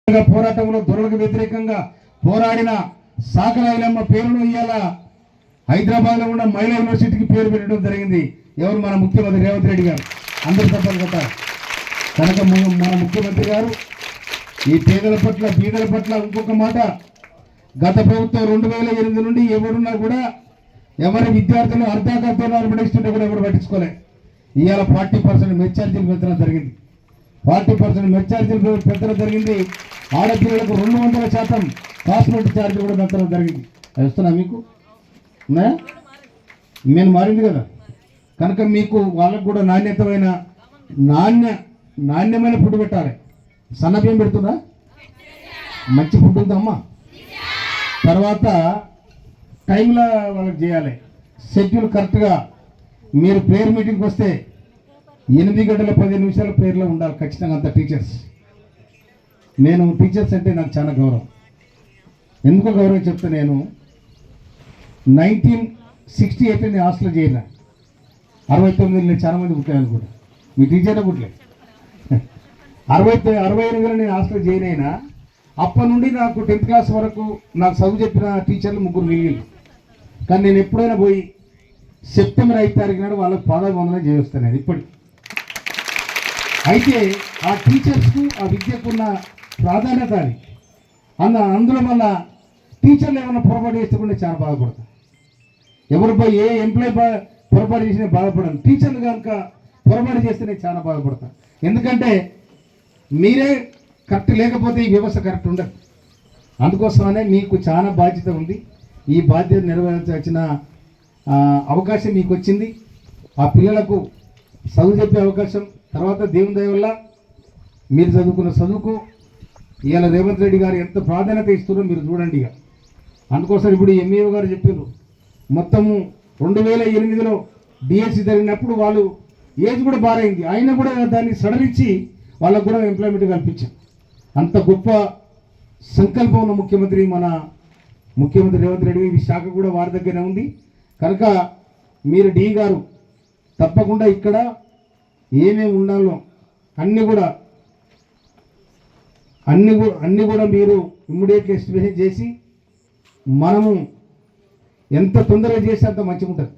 పోరాటంలో దొరలకు వ్యతిరేకంగా పోరాడిన సాకరాయిలమ్మ పేరును ఇవాళ హైదరాబాద్ లో ఉన్న మహిళా యూనివర్సిటీకి పేరు పెట్టడం జరిగింది. ఎవరు? మన ముఖ్యమంత్రి రేవంత్ రెడ్డి గారు. అందరి తప్పని కొట్టారు కనుక మన ముఖ్యమంత్రి గారు ఈ పేదల పట్ల బీదల పట్ల ఇంకొక మాట, గత ప్రభుత్వం 2008 నుండి ఎవరున్నా కూడా ఎవరి విద్యార్థులు అర్ధాకర్తలు పడిస్తుంటే కూడా ఎవరు పట్టించుకోలే. ఇవాళ 40% మెచ్చార్జీలు పెంచడం జరిగింది. 40% మెచ్చార్జీలు పెంచడం జరిగింది. ఆడపిల్లలకు 200% కాస్మెటిక్ ఛార్జీలు కూడా పెంచడం జరిగింది. వస్తున్నా మీకు నేను మారింది కదా కనుక మీకు వాళ్ళకు కూడా నాణ్యమైన ఫుడ్ పెట్టాలి. సన్నబియ్యం పెడుతుందా? మంచి ఫుడ్ ఉందమ్మా. తర్వాత టైంలో వాళ్ళకి చేయాలి. షెడ్యూల్ కరెక్ట్గా. మీరు ప్రేయర్ మీటింగ్కి వస్తే 8 గంటల 15 నిమిషాల ప్రేయర్లో ఉండాలి ఖచ్చితంగా అంత టీచర్స్. నేను టీచర్స్ అంటే నాకు చాలా గౌరవం. ఎందుకో గౌరవం చెప్తే, నేను 1968 నేను హాస్టల్ చేరిన. 69 నేను చాలా మంది పుట్టాను అనుకుంటా. మీ టీచర్నే పుట్టలే. 68 నేను హాస్టల్ జాయిన్ అయినా. అప్పటి నుండి నాకు 10th క్లాస్ వరకు నాకు చదువు చెప్పిన టీచర్లు 3 మిగిలింది. కానీ నేను ఎప్పుడైనా పోయి సెప్టెంబర్ 5 తారీఖు నాడు వాళ్ళకు పాదాభివందనం చేస్తాను. నేను ఇప్పటికి అయితే ఆ టీచర్స్కు ఆ విద్యకు ఉన్న ప్రాధాన్యత అది. అందులో వల్ల టీచర్లు ఏమైనా పొరపాటు చేస్తే కూడా చాలా బాధపడతాను. ఎవరు ఏ ఎంప్లాయీ పొరపాటు చేసినా బాధపడను. టీచర్లు కనుక పొరపాటు చేస్తే నేను చాలా బాధపడతాను. ఎందుకంటే మీరే కరెక్ట్ లేకపోతే ఈ వ్యవస్థ కరెక్ట్ ఉండదు. అందుకోసమనే మీకు చాలా బాధ్యత ఉంది. ఈ బాధ్యత నెరవేర్చాల్సిన అవకాశం మీకు వచ్చింది. ఆ పిల్లలకు చదువు చెప్పే అవకాశం, తర్వాత దేవుని దయ వల్ల మీరు చదువుకున్న చదువుకు ఇవాళ రేవంత్ రెడ్డి గారు ఎంత ప్రాధాన్యత ఇస్తున్నారో మీరు చూడండి. ఇక అందుకోసం ఇప్పుడు ఎంఈఓ గారు చెప్పారు, మొత్తము 2008లో డిఎస్సి జరిగినప్పుడు వాళ్ళు ఏజ్ కూడా బారైంది, అయినా కూడా దాన్ని సడలించి వాళ్ళకు కూడా ఎంప్లాయ్మెంట్ కల్పించాం. అంత గొప్ప సంకల్పం ఉన్న ముఖ్యమంత్రి మన ముఖ్యమంత్రి రేవంత్ రెడ్డి. ఈ శాఖ కూడా వారి దగ్గరనే ఉంది కనుక మీరు డి గారు తప్పకుండా ఇక్కడ ఏమేమి ఉండాలో అన్నీ కూడా మీరు ఇమ్మీడియట్గా ఎస్టిమేషన్ చేసి మనము ఎంత తొందరగా చేస్తే అంత మంచిగా ఉంటుంది.